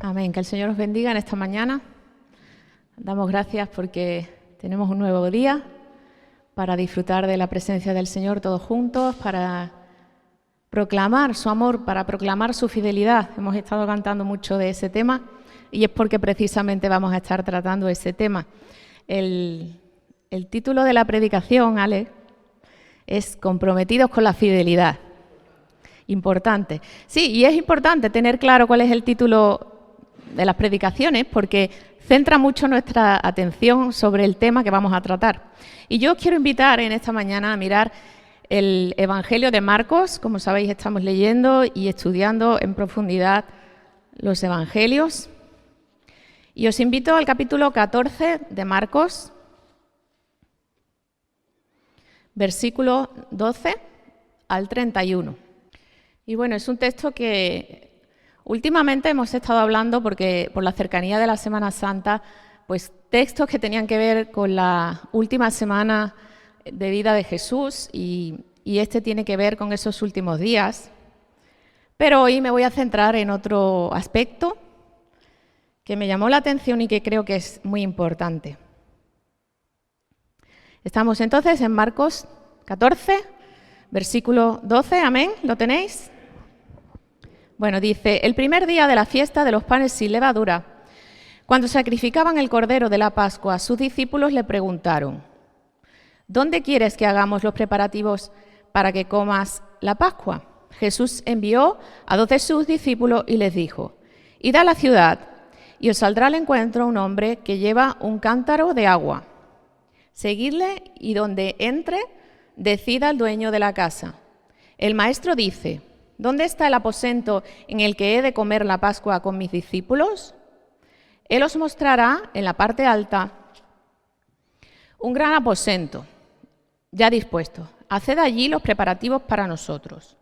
Amén. Que el Señor os bendiga en esta mañana. Damos gracias porque tenemos un nuevo día para disfrutar de la presencia del Señor todos juntos, para proclamar su amor, para proclamar su fidelidad. Hemos estado cantando mucho de ese tema y es porque precisamente vamos a estar tratando ese tema. El título de la predicación, Ale, es Comprometidos con la fidelidad. Importante. Sí, y es importante tener claro cuál es el título de las predicaciones porque centra mucho nuestra atención sobre el tema que vamos a tratar. Y yo os quiero invitar en esta mañana a mirar el Evangelio de Marcos. Como sabéis, estamos leyendo y estudiando en profundidad los Evangelios. Y os invito al capítulo 14 de Marcos, versículo 12 al 31. Y bueno, es un texto que últimamente hemos estado hablando porque por la cercanía de la Semana Santa, pues textos que tenían que ver con la última semana de vida de Jesús y este tiene que ver con esos últimos días. Pero hoy me voy a centrar en otro aspecto que me llamó la atención y que creo que es muy importante. Estamos entonces en Marcos 14, versículo 12, amén, ¿lo tenéis? Bueno, dice, el primer día de la fiesta de los panes sin levadura, cuando sacrificaban el cordero de la Pascua, sus discípulos le preguntaron, ¿dónde quieres que hagamos los preparativos para que comas la Pascua? Jesús envió a 12 de sus discípulos y les dijo, id a la ciudad y os saldrá al encuentro un hombre que lleva un cántaro de agua. Seguidle y donde entre, decida al dueño de la casa. El maestro dice, ¿dónde está el aposento en el que he de comer la Pascua con mis discípulos? Él os mostrará en la parte alta un gran aposento, ya dispuesto. Haced allí los preparativos para nosotros.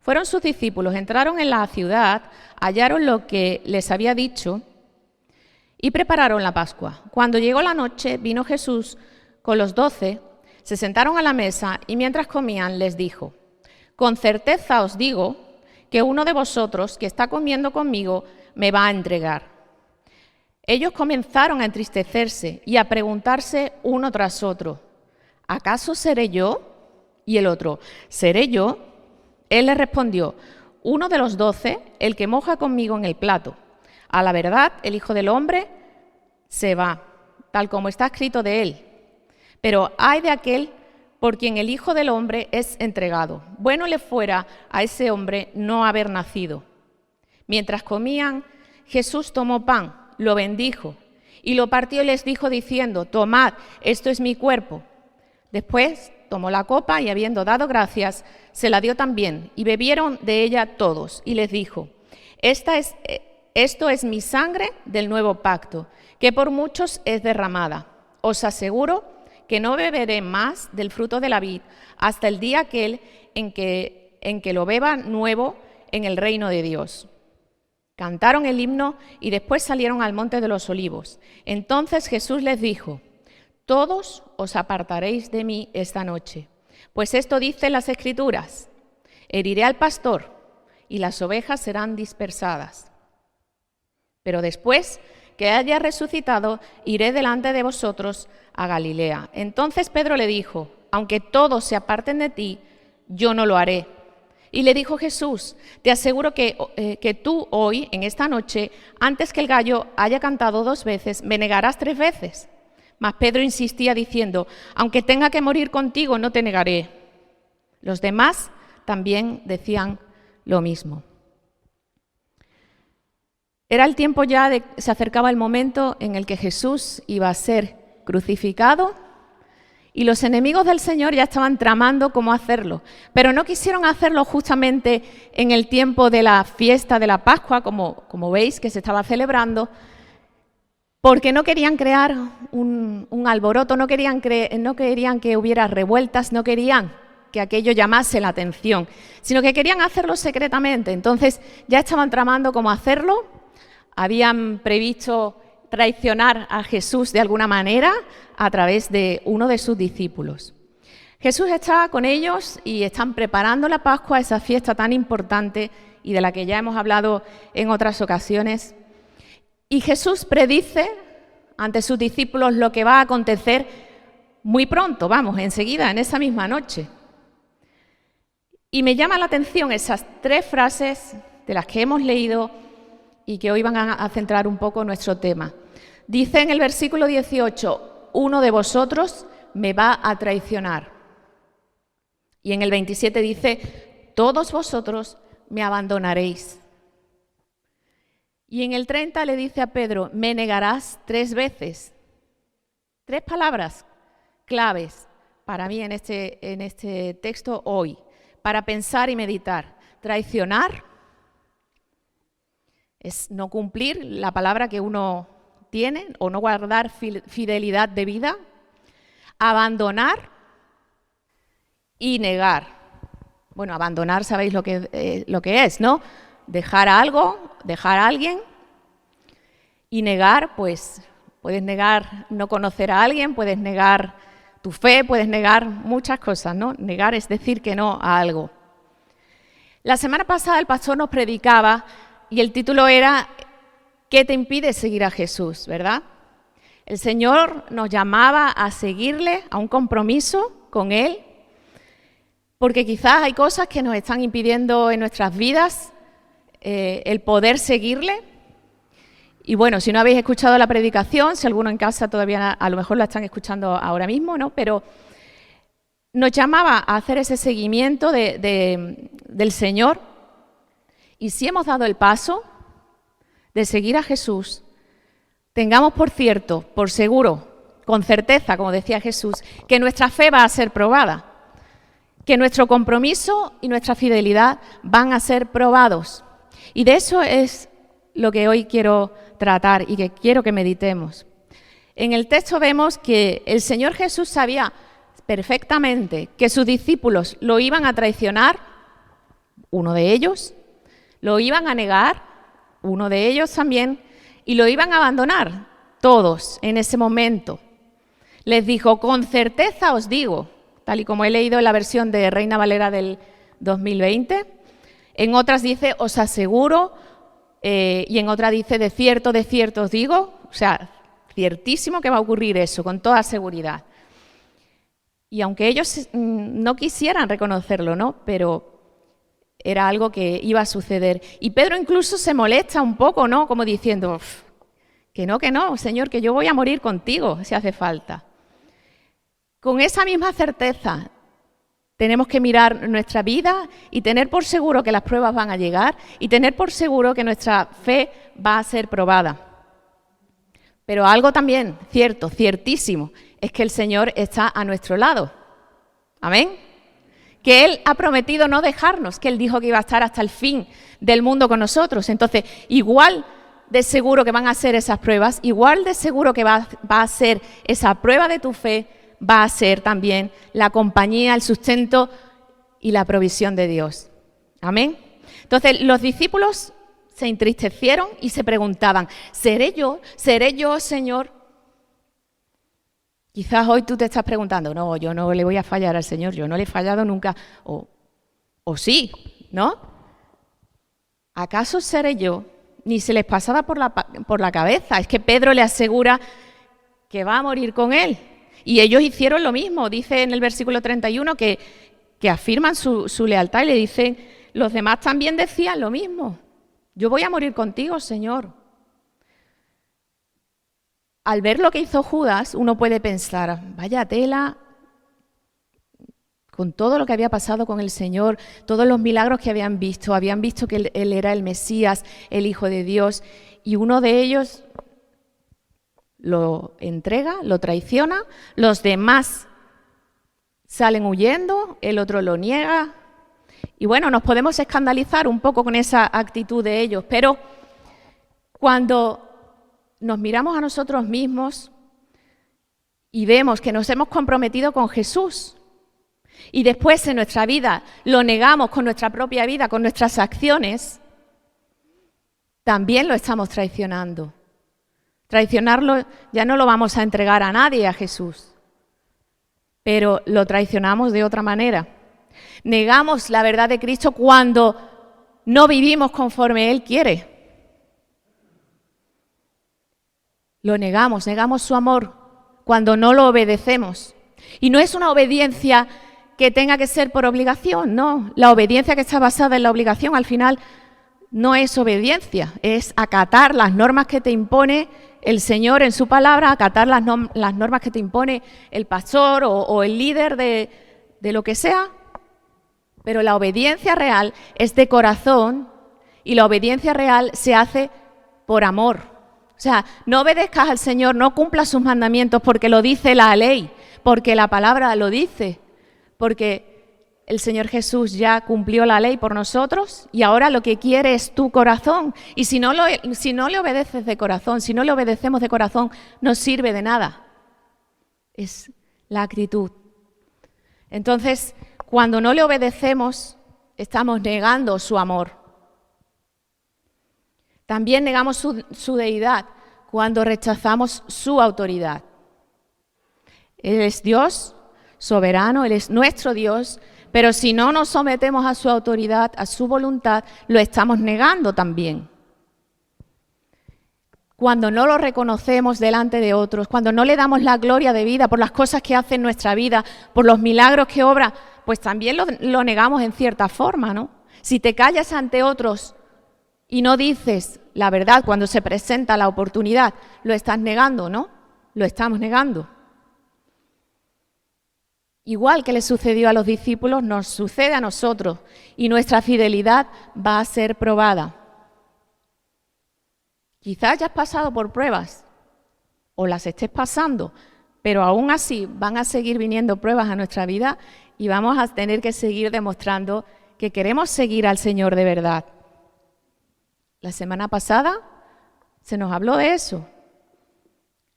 Fueron sus discípulos, entraron en la ciudad, hallaron lo que les había dicho y prepararon la Pascua. Cuando llegó la noche, vino Jesús con los 12, se sentaron a la mesa y mientras comían les dijo, con certeza os digo que uno de vosotros que está comiendo conmigo me va a entregar. Ellos comenzaron a entristecerse y a preguntarse uno tras otro, ¿acaso seré yo? Y el otro, ¿seré yo? Él les respondió, uno de los 12, el que moja conmigo en el plato. A la verdad, el Hijo del Hombre se va, tal como está escrito de él. Pero ay de aquel por quien el Hijo del Hombre es entregado. Bueno le fuera a ese hombre no haber nacido. Mientras comían, Jesús tomó pan, lo bendijo y lo partió y les dijo diciendo, tomad, esto es mi cuerpo. Después tomó la copa y habiendo dado gracias, se la dio también y bebieron de ella todos. Y les dijo, esto es mi sangre del nuevo pacto, que por muchos es derramada. Os aseguro que no beberé más del fruto de la vid hasta el día aquel en que lo beba nuevo en el reino de Dios. Cantaron el himno y después salieron al monte de los olivos. Entonces Jesús les dijo, todos os apartaréis de mí esta noche, pues esto dicen las Escrituras, heriré al pastor y las ovejas serán dispersadas. Pero después que haya resucitado, iré delante de vosotros a Galilea. Entonces Pedro le dijo, aunque todos se aparten de ti, yo no lo haré. Y le dijo Jesús, te aseguro que tú hoy, en esta noche, antes que el gallo haya cantado 2 veces, me negarás 3 veces. Mas Pedro insistía diciendo, aunque tenga que morir contigo, no te negaré. Los demás también decían lo mismo. Era el tiempo ya, se acercaba el momento en el que Jesús iba a ser crucificado y los enemigos del Señor ya estaban tramando cómo hacerlo, pero no quisieron hacerlo justamente en el tiempo de la fiesta de la Pascua, como veis que se estaba celebrando, porque no querían crear un alboroto, no querían que hubiera revueltas, no querían que aquello llamase la atención, sino que querían hacerlo secretamente. Entonces ya estaban tramando cómo hacerlo. Habían previsto traicionar a Jesús de alguna manera a través de uno de sus discípulos. Jesús está con ellos y están preparando la Pascua, esa fiesta tan importante y de la que ya hemos hablado en otras ocasiones. Y Jesús predice ante sus discípulos lo que va a acontecer muy pronto, vamos, enseguida, en esa misma noche. Y me llama la atención esas 3 frases de las que hemos leído y que hoy van a centrar un poco nuestro tema. Dice en el versículo 18, uno de vosotros me va a traicionar. Y en el 27 dice, todos vosotros me abandonaréis. Y en el 30 le dice a Pedro, me negarás 3 veces. 3 palabras claves para mí en este texto hoy, para pensar y meditar. Traicionar es no cumplir la palabra que uno tiene o no guardar fidelidad de vida. Abandonar y negar. Bueno, abandonar sabéis lo que es, ¿no? Dejar algo, dejar a alguien. Y negar, pues puedes negar no conocer a alguien, puedes negar tu fe, puedes negar muchas cosas, ¿no? Negar es decir que no a algo. La semana pasada el pastor nos predicaba y el título era ¿qué te impide seguir a Jesús?, ¿verdad? El Señor nos llamaba a seguirle, a un compromiso con Él, porque quizás hay cosas que nos están impidiendo en nuestras vidas el poder seguirle. Y bueno, si no habéis escuchado la predicación, si alguno en casa todavía a lo mejor la están escuchando ahora mismo, ¿no? Pero nos llamaba a hacer ese seguimiento del Señor. Y si hemos dado el paso de seguir a Jesús, tengamos por cierto, por seguro, con certeza, como decía Jesús, que nuestra fe va a ser probada, que nuestro compromiso y nuestra fidelidad van a ser probados. Y de eso es lo que hoy quiero tratar y que quiero que meditemos. En el texto vemos que el Señor Jesús sabía perfectamente que sus discípulos lo iban a traicionar, uno de ellos, lo iban a negar, uno de ellos también, y lo iban a abandonar todos en ese momento. Les dijo, con certeza os digo, tal y como he leído en la versión de Reina Valera del 2020, en otras dice, os aseguro, y en otra dice, de cierto os digo, o sea, ciertísimo que va a ocurrir eso, con toda seguridad. Y aunque ellos no quisieran reconocerlo, ¿no? Pero era algo que iba a suceder. Y Pedro incluso se molesta un poco, ¿no? Como diciendo, que no, Señor, que yo voy a morir contigo si hace falta. Con esa misma certeza tenemos que mirar nuestra vida y tener por seguro que las pruebas van a llegar y tener por seguro que nuestra fe va a ser probada. Pero algo también cierto, ciertísimo, es que el Señor está a nuestro lado. Amén. Que Él ha prometido no dejarnos, que Él dijo que iba a estar hasta el fin del mundo con nosotros. Entonces, igual de seguro que van a ser esas pruebas, igual de seguro que va a ser esa prueba de tu fe, va a ser también la compañía, el sustento y la provisión de Dios. Amén. Entonces, los discípulos se entristecieron y se preguntaban, ¿seré yo, Señor? Quizás hoy tú te estás preguntando, no, yo no le voy a fallar al Señor, yo no le he fallado nunca, o sí, ¿no? ¿Acaso seré yo? Ni se les pasaba por la cabeza. Es que Pedro le asegura que va a morir con él. Y ellos hicieron lo mismo. Dice en el versículo 31 que afirman su lealtad y le dicen, los demás también decían lo mismo. Yo voy a morir contigo, Señor. Al ver lo que hizo Judas, uno puede pensar, vaya tela, con todo lo que había pasado con el Señor, todos los milagros que habían visto que Él era el Mesías, el Hijo de Dios, y uno de ellos lo entrega, lo traiciona, los demás salen huyendo, el otro lo niega, y bueno, nos podemos escandalizar un poco con esa actitud de ellos, pero cuando nos miramos a nosotros mismos y vemos que nos hemos comprometido con Jesús y después en nuestra vida lo negamos con nuestra propia vida, con nuestras acciones, también lo estamos traicionando. Traicionarlo ya no lo vamos a entregar a nadie, a Jesús, pero lo traicionamos de otra manera. Negamos la verdad de Cristo cuando no vivimos conforme Él quiere. Lo negamos su amor cuando no lo obedecemos. Y no es una obediencia que tenga que ser por obligación, no. La obediencia que está basada en la obligación al final no es obediencia, es acatar las normas que te impone el Señor en su palabra, acatar las normas que te impone el pastor o el líder de lo que sea. Pero la obediencia real es de corazón y la obediencia real se hace por amor. O sea, no obedezcas al Señor, no cumplas sus mandamientos porque lo dice la ley, porque la palabra lo dice, porque el Señor Jesús ya cumplió la ley por nosotros y ahora lo que quiere es tu corazón. Y si no le obedeces de corazón, si no le obedecemos de corazón, no sirve de nada. Es la actitud. Entonces, cuando no le obedecemos, estamos negando su amor. También negamos su deidad cuando rechazamos su autoridad. Él es Dios soberano, Él es nuestro Dios, pero si no nos sometemos a su autoridad, a su voluntad, lo estamos negando también. Cuando no lo reconocemos delante de otros, cuando no le damos la gloria de vida por las cosas que hace en nuestra vida, por los milagros que obra, pues también lo negamos en cierta forma, ¿no? Si te callas ante otros y no dices la verdad cuando se presenta la oportunidad, lo estás negando, ¿no? Lo estamos negando. Igual que le sucedió a los discípulos, nos sucede a nosotros y nuestra fidelidad va a ser probada. Quizás hayas pasado por pruebas o las estés pasando, pero aún así van a seguir viniendo pruebas a nuestra vida y vamos a tener que seguir demostrando que queremos seguir al Señor de verdad. La semana pasada se nos habló de eso.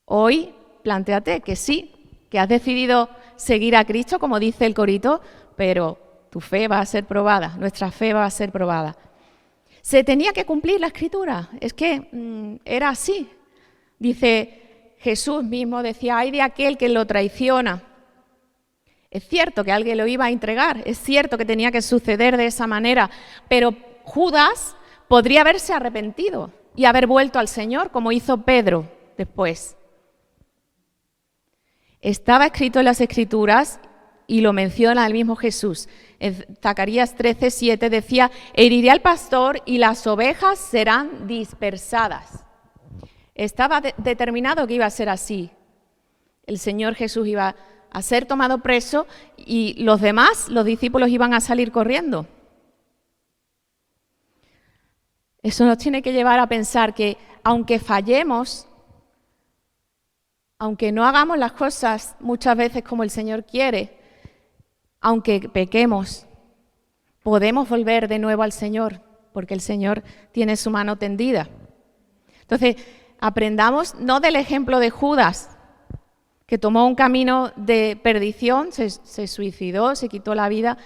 Hoy plantéate que sí, que has decidido seguir a Cristo, como dice el corito, pero tu fe va a ser probada, nuestra fe va a ser probada. Se tenía que cumplir la Escritura, es que era así. Dice Jesús mismo, decía, ay de aquel que lo traiciona. Es cierto que alguien lo iba a entregar, es cierto que tenía que suceder de esa manera, pero Judas podría haberse arrepentido y haber vuelto al Señor, como hizo Pedro después. Estaba escrito en las Escrituras y lo menciona el mismo Jesús. En Zacarías 13:7 decía, heriré al pastor y las ovejas serán dispersadas. Estaba determinado que iba a ser así. El Señor Jesús iba a ser tomado preso y los demás, los discípulos, iban a salir corriendo. Eso nos tiene que llevar a pensar que aunque fallemos, aunque no hagamos las cosas muchas veces como el Señor quiere, aunque pequemos, podemos volver de nuevo al Señor, porque el Señor tiene su mano tendida. Entonces, aprendamos no del ejemplo de Judas, que tomó un camino de perdición, se suicidó, se quitó la vida.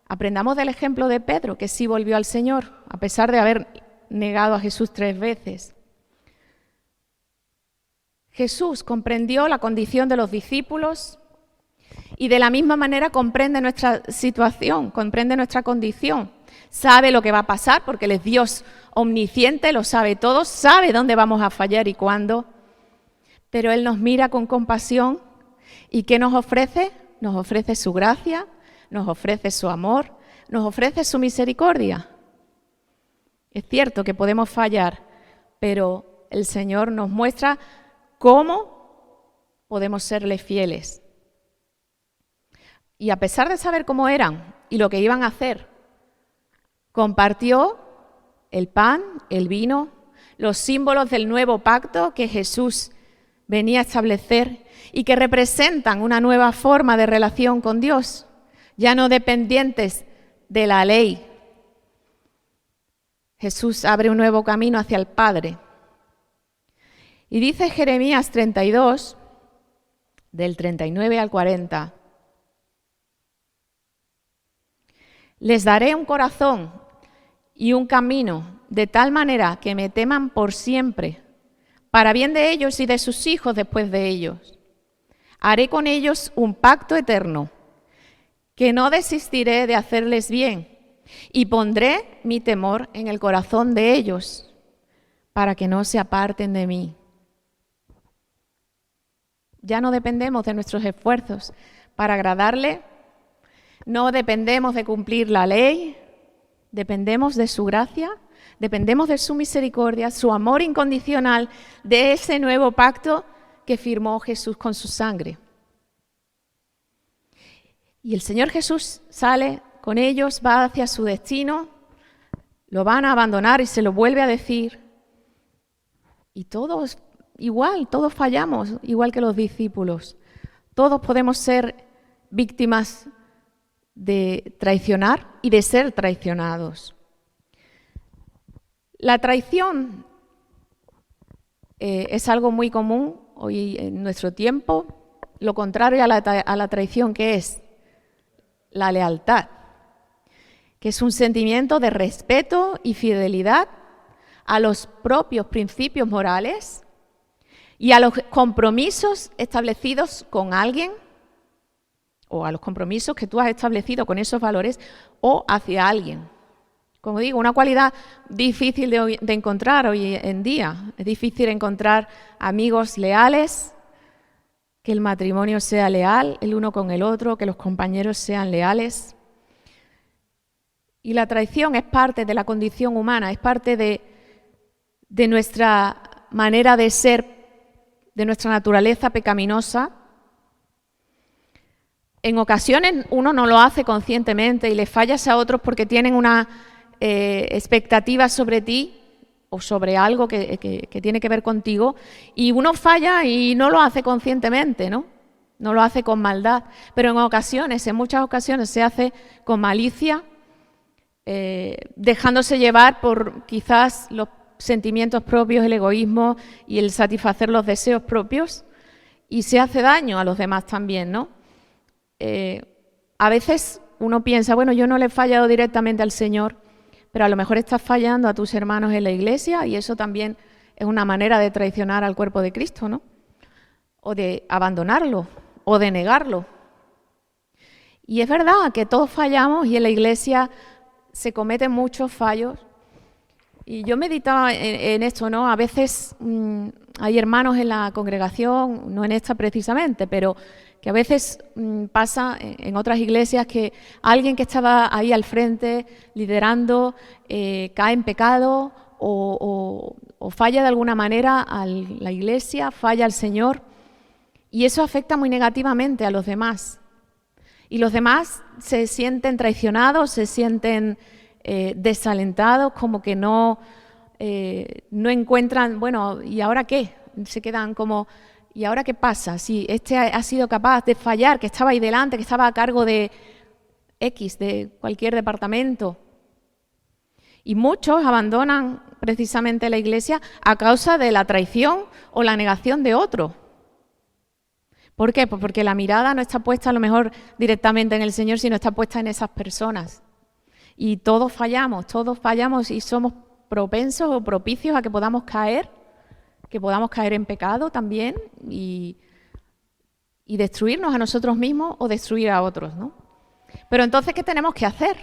Aprendamos del ejemplo de Pedro, que sí volvió al Señor, a pesar de haber negado a Jesús 3 veces. Jesús comprendió la condición de los discípulos y de la misma manera comprende nuestra situación, comprende nuestra condición. Sabe lo que va a pasar porque Él es Dios omnisciente, lo sabe todo, sabe dónde vamos a fallar y cuándo. Pero Él nos mira con compasión y ¿qué nos ofrece? Nos ofrece su gracia, nos ofrece su amor, nos ofrece su misericordia. Es cierto que podemos fallar, pero el Señor nos muestra cómo podemos serle fieles. Y a pesar de saber cómo eran y lo que iban a hacer, compartió el pan, el vino, los símbolos del nuevo pacto que Jesús venía a establecer y que representan una nueva forma de relación con Dios, ya no dependientes de la ley. Jesús abre un nuevo camino hacia el Padre. Y dice Jeremías 32, del 39 al 40, les daré un corazón y un camino de tal manera que me teman por siempre, para bien de ellos y de sus hijos después de ellos. Haré con ellos un pacto eterno, que no desistiré de hacerles bien, y pondré mi temor en el corazón de ellos, para que no se aparten de mí. Ya no dependemos de nuestros esfuerzos para agradarle, no dependemos de cumplir la ley, dependemos de su gracia, dependemos de su misericordia, su amor incondicional, de ese nuevo pacto que firmó Jesús con su sangre. Y el Señor Jesús sale con ellos, va hacia su destino, lo van a abandonar y se lo vuelve a decir. Y todos igual, todos fallamos, igual que los discípulos. Todos podemos ser víctimas de traicionar y de ser traicionados. La traición es algo muy común hoy en nuestro tiempo. Lo contrario a la traición, ¿qué es? La lealtad, que es un sentimiento de respeto y fidelidad a los propios principios morales y a los compromisos establecidos con alguien, o a los compromisos que tú has establecido con esos valores, o hacia alguien. Como digo, una cualidad difícil de encontrar hoy en día. Es difícil encontrar amigos leales, que el matrimonio sea leal el uno con el otro, que los compañeros sean leales. Y la traición es parte de la condición humana, es parte de nuestra manera de ser, de nuestra naturaleza pecaminosa. En ocasiones uno no lo hace conscientemente y le fallas a otros porque tienen una expectativa sobre ti o sobre algo que tiene que ver contigo, y uno falla y no lo hace conscientemente, ¿no? No lo hace con maldad, pero en muchas ocasiones se hace con malicia, dejándose llevar por quizás los sentimientos propios, el egoísmo y el satisfacer los deseos propios, y se hace daño a los demás también, ¿no? A veces uno piensa, bueno, yo no le he fallado directamente al Señor, pero a lo mejor estás fallando a tus hermanos en la iglesia, y eso también es una manera de traicionar al cuerpo de Cristo, ¿no? O de abandonarlo, o de negarlo. Y es verdad que todos fallamos y en la iglesia se cometen muchos fallos. Y yo meditaba en esto, ¿no? A veces hay hermanos en la congregación, no en esta precisamente, pero que a veces pasa en otras iglesias que alguien que estaba ahí al frente liderando cae en pecado o falla de alguna manera a la iglesia, falla al Señor, y eso afecta muy negativamente a los demás. Y los demás se sienten traicionados, se sienten desalentados, como que no encuentran, bueno, ¿y ahora qué? Se quedan como, ¿y ahora qué pasa? Si este ha sido capaz de fallar, que estaba ahí delante, que estaba a cargo de X, de cualquier departamento. Y muchos abandonan precisamente la iglesia a causa de la traición o la negación de otro. ¿Por qué? Pues porque la mirada no está puesta a lo mejor directamente en el Señor, sino está puesta en esas personas. Y todos fallamos y somos propensos o propicios a que podamos caer en pecado también y destruirnos a nosotros mismos o destruir a otros, ¿no? Pero entonces, ¿qué tenemos que hacer?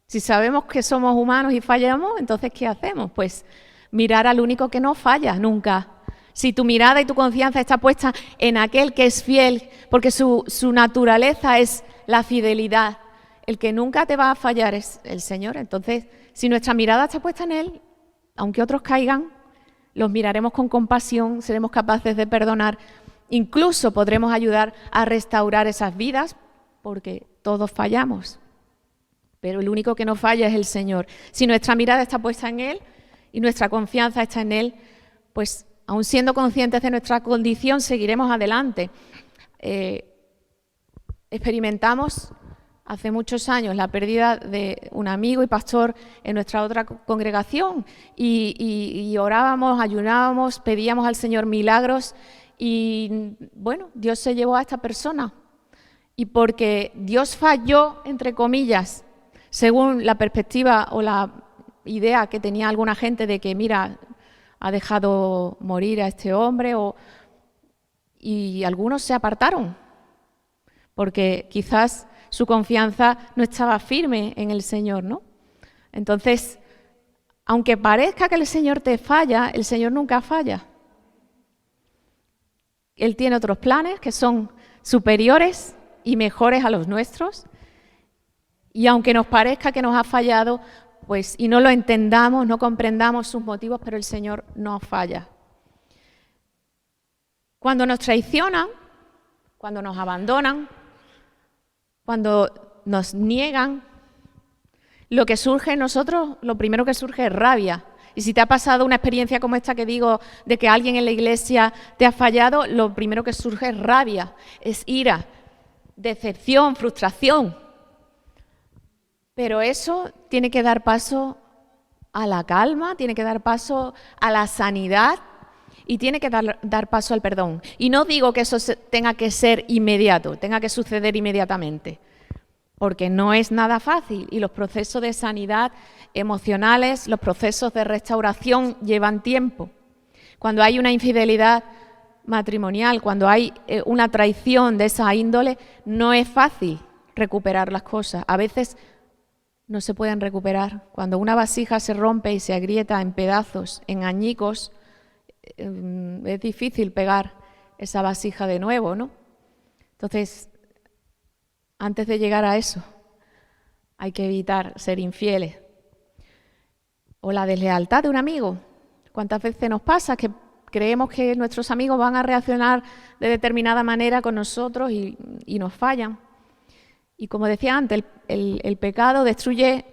Si sabemos que somos humanos y fallamos, entonces, ¿qué hacemos? Pues mirar al único que no falla nunca. Si tu mirada y tu confianza está puesta en aquel que es fiel, porque su naturaleza es la fidelidad, el que nunca te va a fallar es el Señor. Entonces, si nuestra mirada está puesta en Él, aunque otros caigan, los miraremos con compasión, seremos capaces de perdonar, incluso podremos ayudar a restaurar esas vidas, porque todos fallamos. Pero el único que no falla es el Señor. Si nuestra mirada está puesta en Él y nuestra confianza está en Él, pues aun siendo conscientes de nuestra condición, seguiremos adelante. Experimentamos hace muchos años la pérdida de un amigo y pastor en nuestra otra congregación y orábamos, ayunábamos, pedíamos al Señor milagros y, bueno, Dios se llevó a esta persona. Y porque Dios falló, entre comillas, según la perspectiva o la idea que tenía alguna gente de que, mira, ha dejado morir a este hombre, y algunos se apartaron, porque quizás su confianza no estaba firme en el Señor, ¿no? Entonces, aunque parezca que el Señor te falla, el Señor nunca falla. Él tiene otros planes que son superiores y mejores a los nuestros. Y aunque nos parezca que nos ha fallado, pues, y no lo entendamos, no comprendamos sus motivos, pero el Señor no falla. Cuando nos traicionan, cuando nos abandonan, cuando nos niegan, lo que surge en nosotros, lo primero que surge es rabia. Y si te ha pasado una experiencia como esta que digo, de que alguien en la iglesia te ha fallado, lo primero que surge es rabia, es ira, decepción, frustración. Pero eso tiene que dar paso a la calma, tiene que dar paso a la sanidad y tiene que dar paso al perdón. Y no digo que eso tenga que ser inmediato, tenga que suceder inmediatamente, porque no es nada fácil y los procesos de sanidad emocionales, los procesos de restauración llevan tiempo. Cuando hay una infidelidad matrimonial, cuando hay una traición de esa índole, no es fácil recuperar las cosas. A veces no se pueden recuperar. Cuando una vasija se rompe y se agrieta en pedazos, en añicos, es difícil pegar esa vasija de nuevo, ¿no? Entonces, antes de llegar a eso, hay que evitar ser infieles. O la deslealtad de un amigo. ¿Cuántas veces nos pasa que creemos que nuestros amigos van a reaccionar de determinada manera con nosotros y nos fallan? Y como decía antes, el pecado destruye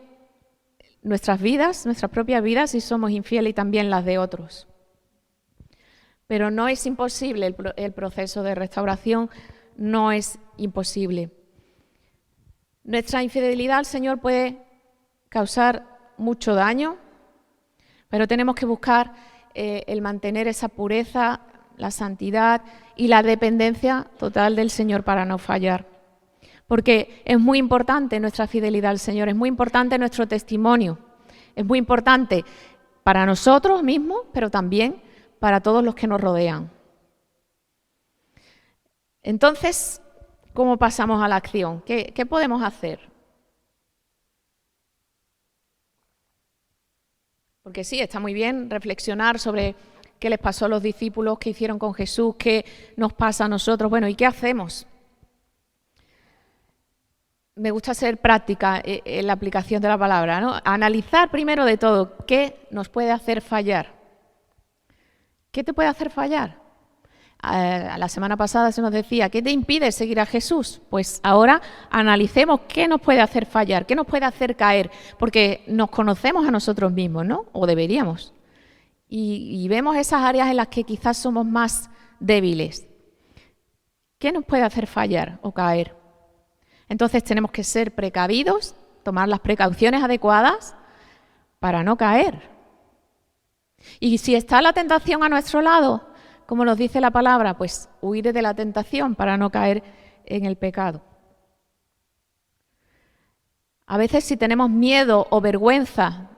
nuestras vidas, nuestras propias vidas, si somos infieles y también las de otros. Pero no es imposible, el proceso de restauración no es imposible. Nuestra infidelidad al Señor puede causar mucho daño, pero tenemos que buscar el mantener esa pureza, la santidad y la dependencia total del Señor para no fallar. Porque es muy importante nuestra fidelidad al Señor, es muy importante nuestro testimonio, es muy importante para nosotros mismos, pero también para todos los que nos rodean. Entonces, ¿cómo pasamos a la acción? ¿Qué podemos hacer? Porque sí, está muy bien reflexionar sobre qué les pasó a los discípulos, qué hicieron con Jesús, qué nos pasa a nosotros. Bueno, ¿y qué hacemos? Me gusta ser práctica en la aplicación de la palabra, ¿no? Analizar primero de todo qué nos puede hacer fallar. ¿Qué te puede hacer fallar? La semana pasada se nos decía, ¿qué te impide seguir a Jesús? Pues ahora analicemos qué nos puede hacer fallar, qué nos puede hacer caer, porque nos conocemos a nosotros mismos, ¿no? O deberíamos. Y vemos esas áreas en las que quizás somos más débiles. ¿Qué nos puede hacer fallar o caer? Entonces tenemos que ser precavidos, tomar las precauciones adecuadas para no caer. Y si está la tentación a nuestro lado, como nos dice la palabra, pues huir de la tentación para no caer en el pecado. A veces si tenemos miedo o vergüenza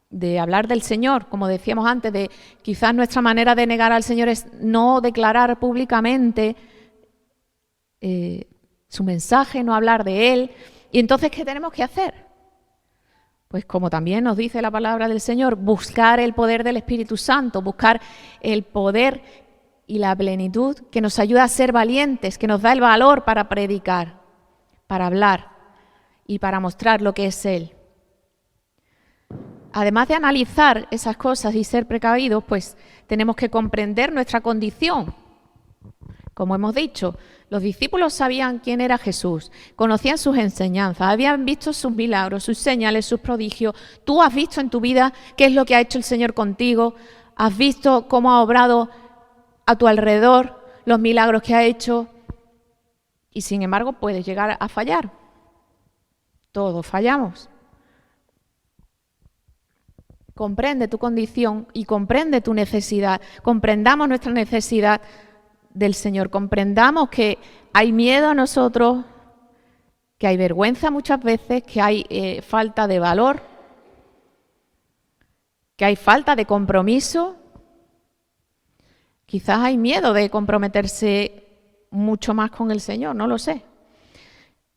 de hablar del Señor, como decíamos antes, de quizás nuestra manera de negar al Señor es no declarar públicamente su mensaje, no hablar de Él. ¿Y entonces qué tenemos que hacer? Pues como también nos dice la palabra del Señor, buscar el poder del Espíritu Santo, buscar el poder y la plenitud que nos ayuda a ser valientes, que nos da el valor para predicar, para hablar y para mostrar lo que es Él. Además de analizar esas cosas y ser precavidos, pues tenemos que comprender nuestra condición. Como hemos dicho, los discípulos sabían quién era Jesús, conocían sus enseñanzas, habían visto sus milagros, sus señales, sus prodigios. Tú has visto en tu vida qué es lo que ha hecho el Señor contigo, has visto cómo ha obrado a tu alrededor, los milagros que ha hecho, y sin embargo puedes llegar a fallar. Todos fallamos. Comprende tu condición y comprende tu necesidad. Comprendamos nuestra necesidad del Señor. Comprendamos que hay miedo a nosotros, que hay vergüenza muchas veces, que hay falta de valor, que hay falta de compromiso. Quizás hay miedo de comprometerse mucho más con el Señor, no lo sé.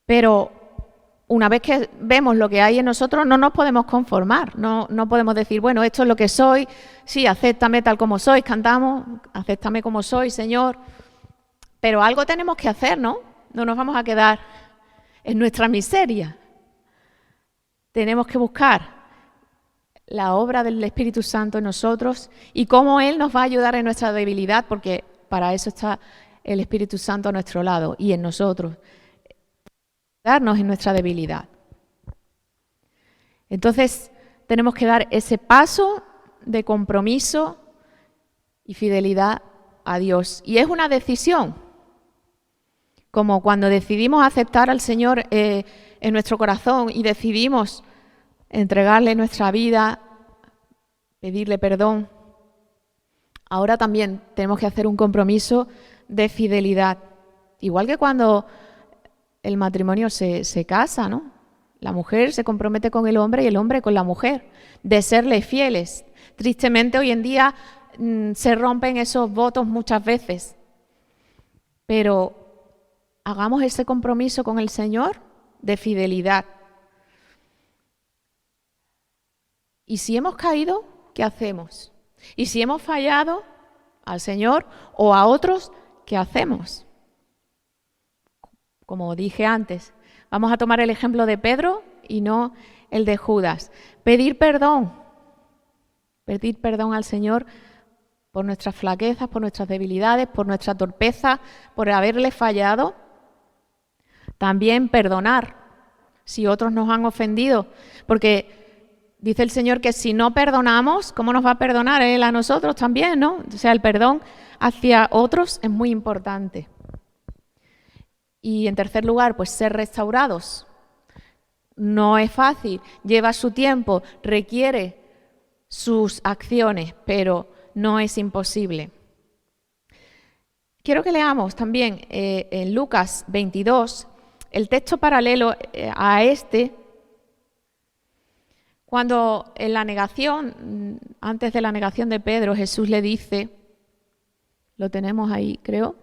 Pero una vez que vemos lo que hay en nosotros, no nos podemos conformar, no podemos decir, bueno, esto es lo que soy, sí, acéptame tal como soy, cantamos, acéptame como soy, Señor, Pero algo tenemos que hacer, ¿no? No nos vamos a quedar en nuestra miseria. Tenemos que buscar la obra del Espíritu Santo en nosotros y cómo Él nos va a ayudar en nuestra debilidad, porque para eso está el Espíritu Santo a nuestro lado y en nosotros, darnos en nuestra debilidad. Entonces, tenemos que dar ese paso de compromiso y fidelidad a Dios. Y es una decisión, como cuando decidimos aceptar al Señor en nuestro corazón y decidimos entregarle nuestra vida, pedirle perdón. Ahora también tenemos que hacer un compromiso de fidelidad. Igual que cuando el matrimonio se casa, ¿no? La mujer se compromete con el hombre y el hombre con la mujer, de serle fieles. Tristemente hoy en día se rompen esos votos muchas veces. Pero hagamos ese compromiso con el Señor de fidelidad. Y si hemos caído, ¿qué hacemos? Y si hemos fallado al Señor o a otros, ¿qué hacemos? Como dije antes, vamos a tomar el ejemplo de Pedro y no el de Judas. Pedir perdón al Señor por nuestras flaquezas, por nuestras debilidades, por nuestra torpeza, por haberle fallado. También perdonar si otros nos han ofendido, porque dice el Señor que si no perdonamos, ¿cómo nos va a perdonar Él a nosotros también, no? O sea, el perdón hacia otros es muy importante. Y en tercer lugar, pues ser restaurados. No es fácil, lleva su tiempo, requiere sus acciones, pero no es imposible. Quiero que leamos también en Lucas 22, el texto paralelo a este, cuando en la negación, antes de la negación de Pedro, Jesús le dice, lo tenemos ahí, creo.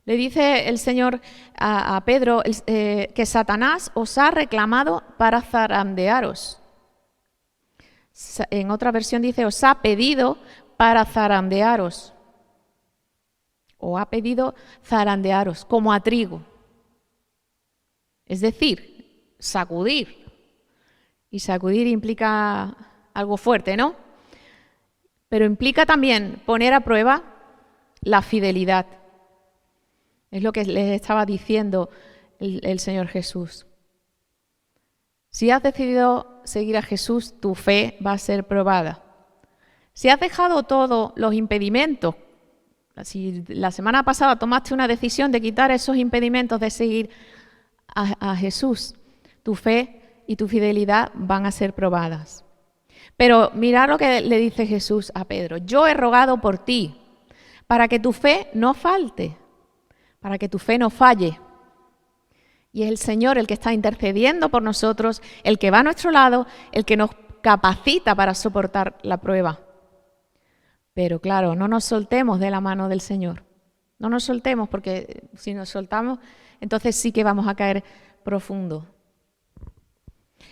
Le dice el Señor a Pedro que Satanás os ha reclamado para zarandearos. En otra versión dice, os ha pedido para zarandearos. O ha pedido zarandearos, como a trigo. Es decir, sacudir. Y sacudir implica algo fuerte, ¿no? Pero implica también poner a prueba la fidelidad. Es lo que les estaba diciendo el Señor Jesús. Si has decidido seguir a Jesús, tu fe va a ser probada. Si has dejado todos los impedimentos, si la semana pasada tomaste una decisión de quitar esos impedimentos de seguir a Jesús, tu fe y tu fidelidad van a ser probadas. Pero mirad lo que le dice Jesús a Pedro. Yo he rogado por ti, para que tu fe no falte, para que tu fe no falle. Y es el Señor el que está intercediendo por nosotros, el que va a nuestro lado, el que nos capacita para soportar la prueba. Pero claro, no nos soltemos de la mano del Señor. No nos soltemos, porque si nos soltamos, entonces sí que vamos a caer profundo.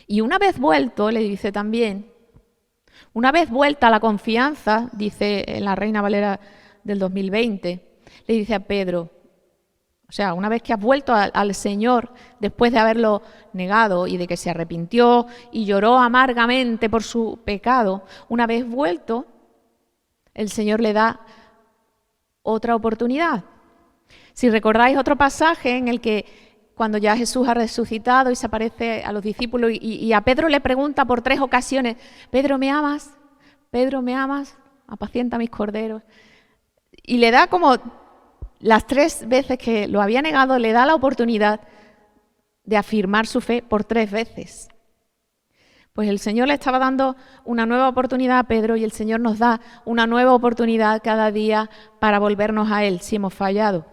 Y una vez vuelto, le dice también, una vez vuelta la confianza, dice en la Reina Valera del 2020, le dice a Pedro, o sea, una vez que has vuelto al Señor, después de haberlo negado y de que se arrepintió y lloró amargamente por su pecado, una vez vuelto, el Señor le da otra oportunidad. Si recordáis otro pasaje en el que cuando ya Jesús ha resucitado y se aparece a los discípulos y a Pedro le pregunta por 3 ocasiones, Pedro, ¿me amas? Pedro, ¿me amas? Apacienta mis corderos. Y le da como las 3 veces que lo había negado, le da la oportunidad de afirmar su fe por 3 veces. Pues el Señor le estaba dando una nueva oportunidad a Pedro y el Señor nos da una nueva oportunidad cada día para volvernos a Él si hemos fallado.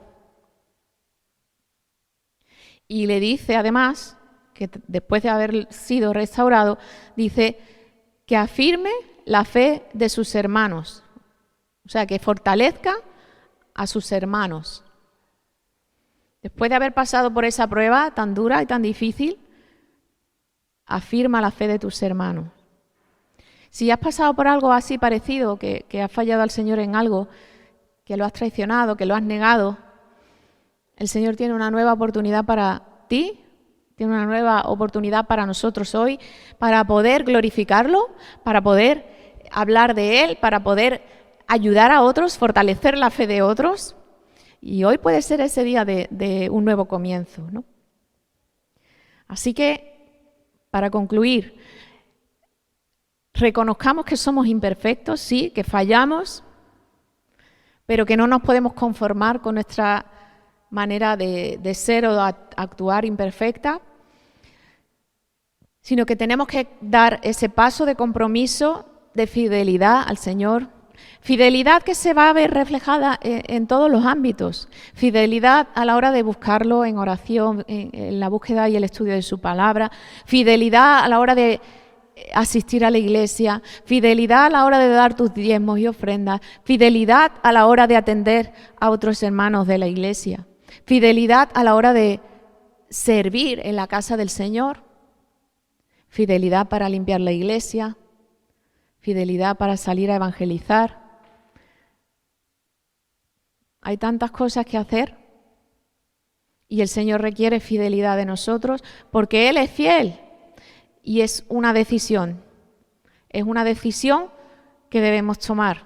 Y le dice además, que después de haber sido restaurado, dice que afirme la fe de sus hermanos. O sea, que fortalezca a sus hermanos. Después de haber pasado por esa prueba tan dura y tan difícil, afirma la fe de tus hermanos. Si has pasado por algo así parecido, que has fallado al Señor en algo, que lo has traicionado, que lo has negado, el Señor tiene una nueva oportunidad para ti, tiene una nueva oportunidad para nosotros hoy, para poder glorificarlo, para poder hablar de Él, para poder ayudar a otros, fortalecer la fe de otros. Y hoy puede ser ese día de un nuevo comienzo, ¿no? Así que, para concluir, reconozcamos que somos imperfectos, sí, que fallamos, pero que no nos podemos conformar con nuestra manera de ser o de actuar imperfecta, sino que tenemos que dar ese paso de compromiso, de fidelidad al Señor, fidelidad que se va a ver reflejada en todos los ámbitos, fidelidad a la hora de buscarlo en oración, en la búsqueda y el estudio de su palabra, fidelidad a la hora de asistir a la iglesia, fidelidad a la hora de dar tus diezmos y ofrendas, fidelidad a la hora de atender a otros hermanos de la iglesia, fidelidad a la hora de servir en la casa del Señor, fidelidad para limpiar la iglesia, fidelidad para salir a evangelizar. Hay tantas cosas que hacer y el Señor requiere fidelidad de nosotros porque Él es fiel y es una decisión que debemos tomar,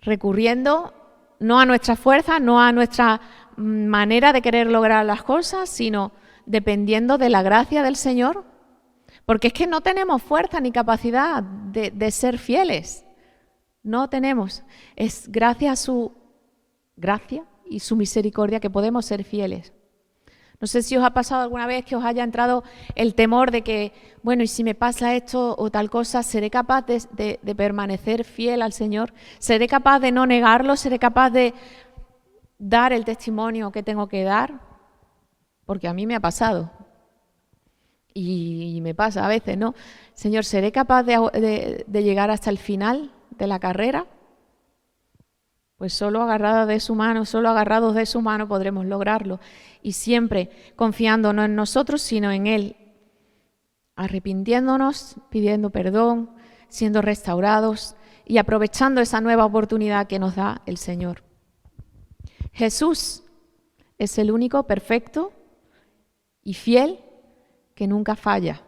recurriendo no a nuestra fuerza, no a nuestra manera de querer lograr las cosas, sino dependiendo de la gracia del Señor, porque es que no tenemos fuerza ni capacidad de ser fieles, no tenemos, es gracias a su gracia y su misericordia que podemos ser fieles. No sé si os ha pasado alguna vez que os haya entrado el temor de que, bueno, y si me pasa esto o tal cosa, ¿seré capaz de permanecer fiel al Señor? ¿Seré capaz de no negarlo? ¿Seré capaz de dar el testimonio que tengo que dar? Porque a mí me ha pasado y me pasa a veces, ¿no? Señor, ¿seré capaz de llegar hasta el final de la carrera? Pues solo agarrados de su mano podremos lograrlo. Y siempre confiando no en nosotros, sino en Él. Arrepintiéndonos, pidiendo perdón, siendo restaurados y aprovechando esa nueva oportunidad que nos da el Señor. Jesús es el único perfecto y fiel que nunca falla.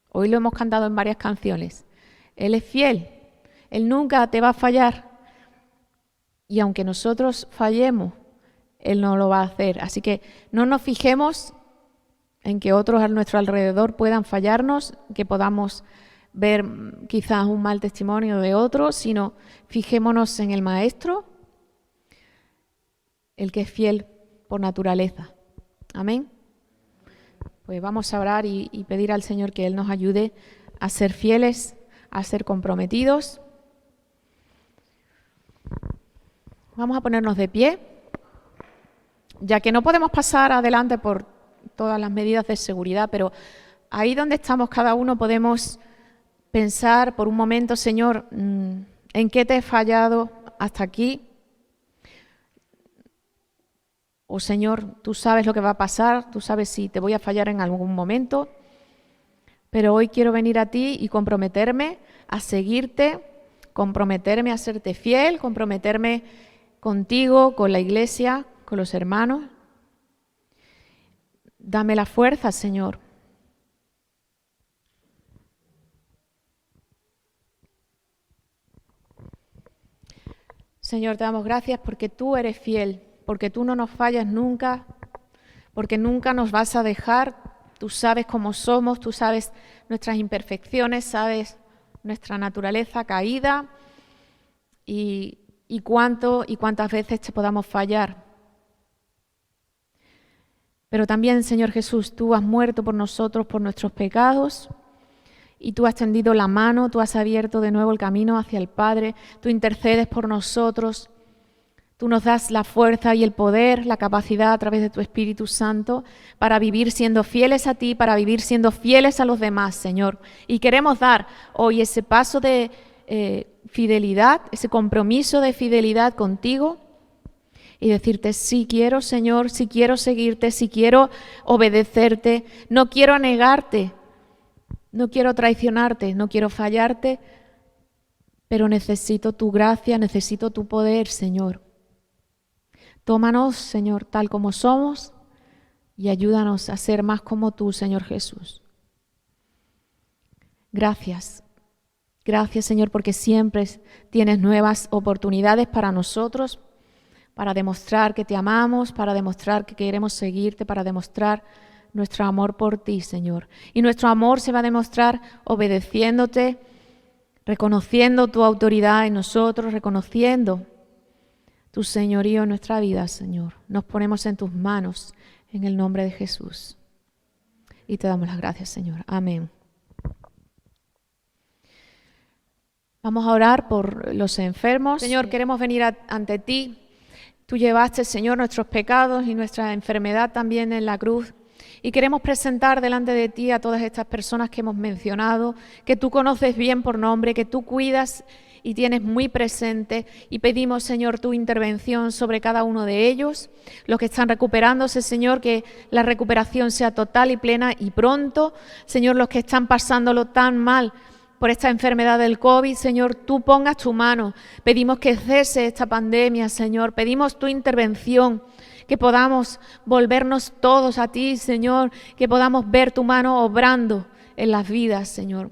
Hoy lo hemos cantado en varias canciones. Él es fiel, Él nunca te va a fallar. Y aunque nosotros fallemos, Él no lo va a hacer. Así que no nos fijemos en que otros a nuestro alrededor puedan fallarnos, que podamos ver quizás un mal testimonio de otros, sino fijémonos en el Maestro, el que es fiel por naturaleza. Amén. Pues vamos a orar y pedir al Señor que Él nos ayude a ser fieles, a ser comprometidos. Vamos a ponernos de pie, ya que no podemos pasar adelante por todas las medidas de seguridad, pero ahí donde estamos cada uno podemos pensar por un momento, Señor, ¿en qué te he fallado hasta aquí? O Señor, tú sabes lo que va a pasar, tú sabes si te voy a fallar en algún momento, pero hoy quiero venir a ti y comprometerme a seguirte, comprometerme a serte fiel, comprometerme contigo, con la iglesia, con los hermanos. Dame la fuerza, Señor. Señor, te damos gracias porque tú eres fiel, porque tú no nos fallas nunca, porque nunca nos vas a dejar. Tú sabes cómo somos, tú sabes nuestras imperfecciones, sabes nuestra naturaleza caída y cuántas veces te podamos fallar. Pero también, Señor Jesús, tú has muerto por nosotros, por nuestros pecados, y tú has tendido la mano, tú has abierto de nuevo el camino hacia el Padre, tú intercedes por nosotros, tú nos das la fuerza y el poder, la capacidad a través de tu Espíritu Santo para vivir siendo fieles a ti, para vivir siendo fieles a los demás, Señor. Y queremos dar hoy ese paso de fidelidad, ese compromiso de fidelidad contigo y decirte, sí quiero, Señor, sí quiero seguirte, sí quiero obedecerte, no quiero negarte No quiero traicionarte, no quiero fallarte, pero necesito tu gracia, necesito tu poder, Señor. Tómanos, Señor, tal como somos y ayúdanos a ser más como tú, Señor Jesús. Gracias. Gracias, Señor, porque siempre tienes nuevas oportunidades para nosotros, para demostrar que te amamos, para demostrar que queremos seguirte, para demostrar nuestro amor por ti, Señor. Y nuestro amor se va a demostrar obedeciéndote, reconociendo tu autoridad en nosotros, reconociendo tu señorío en nuestra vida, Señor. Nos ponemos en tus manos, en el nombre de Jesús. Y te damos las gracias, Señor. Amén. Vamos a orar por los enfermos. Señor, queremos venir ante ti. Tú llevaste, Señor, nuestros pecados y nuestra enfermedad también en la cruz. Y queremos presentar delante de ti a todas estas personas que hemos mencionado, que tú conoces bien por nombre, que tú cuidas y tienes muy presente. Y pedimos, Señor, tu intervención sobre cada uno de ellos. Los que están recuperándose, Señor, que la recuperación sea total y plena y pronto. Señor, los que están pasándolo tan mal por esta enfermedad del COVID, Señor, tú pongas tu mano. Pedimos que cese esta pandemia, Señor. Pedimos tu intervención, que podamos volvernos todos a ti, Señor, que podamos ver tu mano obrando en las vidas, Señor.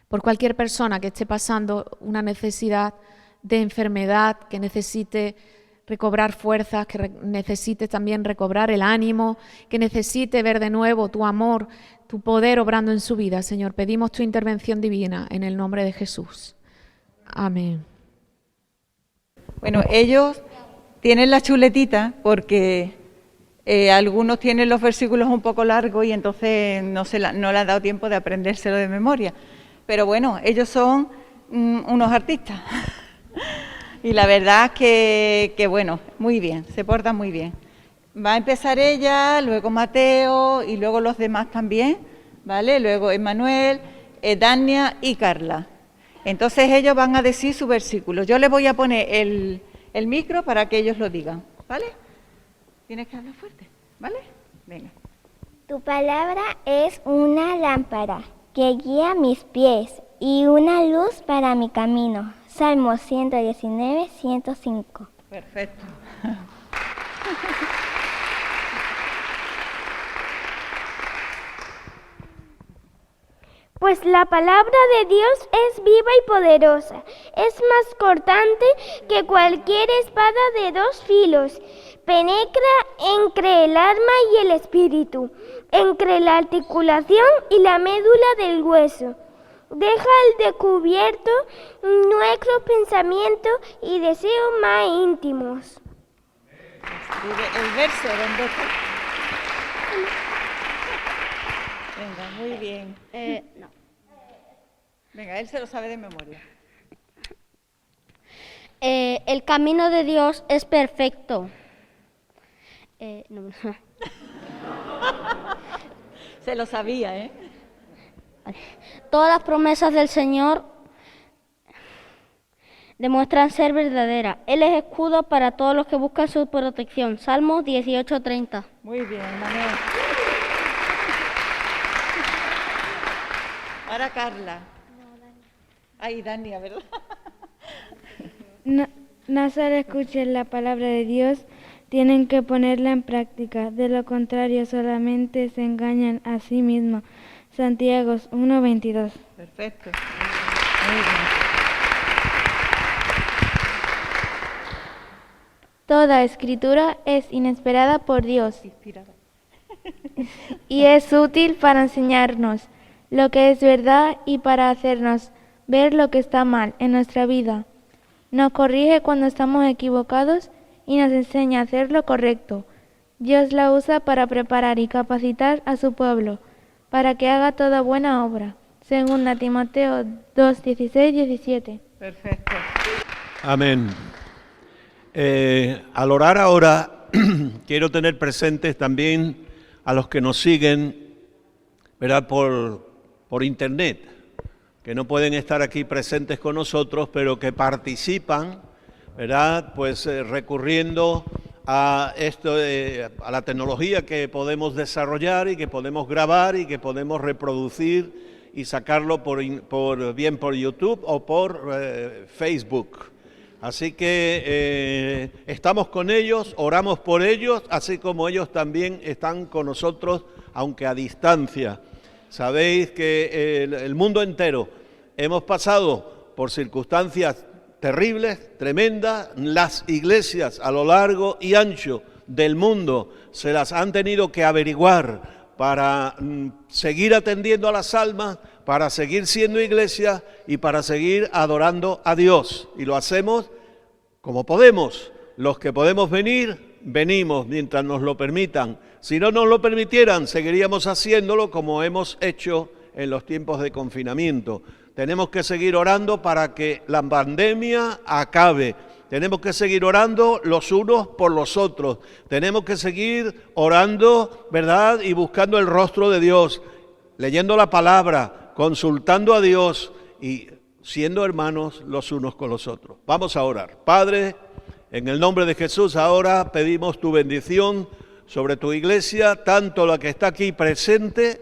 Por cualquier persona que esté pasando una necesidad de enfermedad, que necesite recobrar fuerzas, que necesite también recobrar el ánimo, que necesite ver de nuevo tu amor, tu poder obrando en su vida, Señor. Pedimos tu intervención divina en el nombre de Jesús. Amén. Bueno, ellos tienen la chuletita porque algunos tienen los versículos un poco largos y entonces no le han dado tiempo de aprendérselo de memoria. Pero bueno, ellos son unos artistas. Y la verdad que bueno, muy bien, se portan muy bien. Va a empezar ella, luego Mateo y luego los demás también, ¿vale? Luego Emmanuel, Dania y Carla. Entonces ellos van a decir su versículo. Yo les voy a poner el micro para que ellos lo digan, ¿vale? Tienes que hablar fuerte, ¿vale? Venga. Tu palabra es una lámpara que guía mis pies y una luz para mi camino. Salmo 119, 105. Perfecto. Pues la palabra de Dios es viva y poderosa, es más cortante que cualquier espada de dos filos, penetra entre el alma y el espíritu, entre la articulación y la médula del hueso. Deja al descubierto nuestros pensamientos y deseos más íntimos. El verso, ¿dónde está? Venga, muy bien. No. Venga, él se lo sabe de memoria. El camino de Dios es perfecto. No. Se lo sabía, ¿eh? Todas las promesas del Señor demuestran ser verdaderas. Él es escudo para todos los que buscan su protección. Salmo 18:30. Muy bien, Manuel. Ahora Carla. Ay, Dania, ¿verdad? No solo escuchen la palabra de Dios, tienen que ponerla en práctica. De lo contrario, solamente se engañan a sí mismos. Santiago 1:22. Perfecto. Muy bien. Toda escritura es inspirada por Dios Inspirada. y es útil para enseñarnos lo que es verdad y para hacernos ver lo que está mal en nuestra vida. Nos corrige cuando estamos equivocados y nos enseña a hacer lo correcto. Dios la usa para preparar y capacitar a su pueblo, para que haga toda buena obra. Segunda Timoteo 2:16-17. Perfecto. Amén. Al orar ahora, quiero tener presentes también a los que nos siguen, ¿verdad?, por internet, que no pueden estar aquí presentes con nosotros, pero que participan, ¿verdad?, pues recurriendo a la tecnología que podemos desarrollar y que podemos grabar y que podemos reproducir y sacarlo bien por YouTube o por Facebook. Así que estamos con ellos, oramos por ellos, así como ellos también están con nosotros, aunque a distancia. Sabéis que el mundo entero hemos pasado por circunstancias terribles, tremendas. Las iglesias a lo largo y ancho del mundo se las han tenido que averiguar para seguir atendiendo a las almas, para seguir siendo iglesia y para seguir adorando a Dios. Y lo hacemos como podemos. Los que podemos venir, venimos mientras nos lo permitan. Si no nos lo permitieran, seguiríamos haciéndolo como hemos hecho en los tiempos de confinamiento. Tenemos que seguir orando para que la pandemia acabe. Tenemos que seguir orando los unos por los otros. Tenemos que seguir orando, ¿verdad? Y buscando el rostro de Dios, leyendo la palabra, consultando a Dios y siendo hermanos los unos con los otros. Vamos a orar. Padre, en el nombre de Jesús, ahora pedimos tu bendición sobre tu iglesia, tanto la que está aquí presente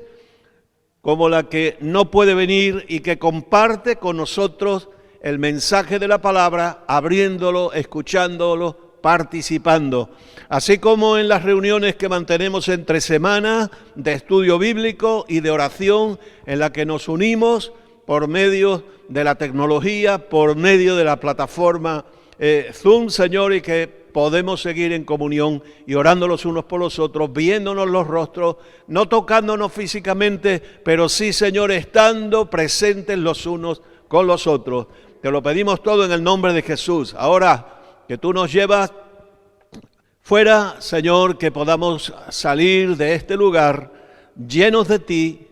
como la que no puede venir y que comparte con nosotros el mensaje de la palabra, abriéndolo, escuchándolo, participando. Así como en las reuniones que mantenemos entre semanas de estudio bíblico y de oración, en la que nos unimos por medio de la tecnología, por medio de la plataforma Zoom, Señor, y que podemos seguir en comunión y orando los unos por los otros, viéndonos los rostros, no tocándonos físicamente, pero sí, Señor, estando presentes los unos con los otros. Te lo pedimos todo en el nombre de Jesús. Ahora que tú nos llevas fuera, Señor, que podamos salir de este lugar llenos de ti,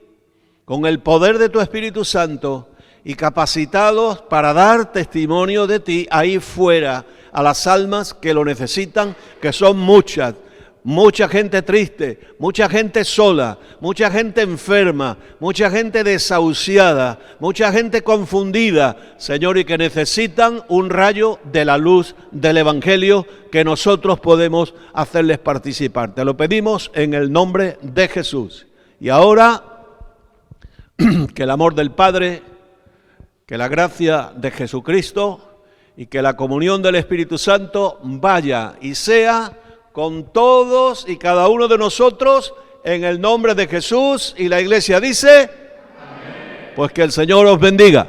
con el poder de tu Espíritu Santo y capacitados para dar testimonio de ti ahí fuera, a las almas que lo necesitan, que son muchas. Mucha gente triste, mucha gente sola, mucha gente enferma, mucha gente desahuciada, mucha gente confundida, Señor, y que necesitan un rayo de la luz del Evangelio que nosotros podemos hacerles participar. Te lo pedimos en el nombre de Jesús. Y ahora, que el amor del Padre, que la gracia de Jesucristo y que la comunión del Espíritu Santo vaya y sea con todos y cada uno de nosotros en el nombre de Jesús. Y la iglesia dice, amén. Pues que el Señor os bendiga.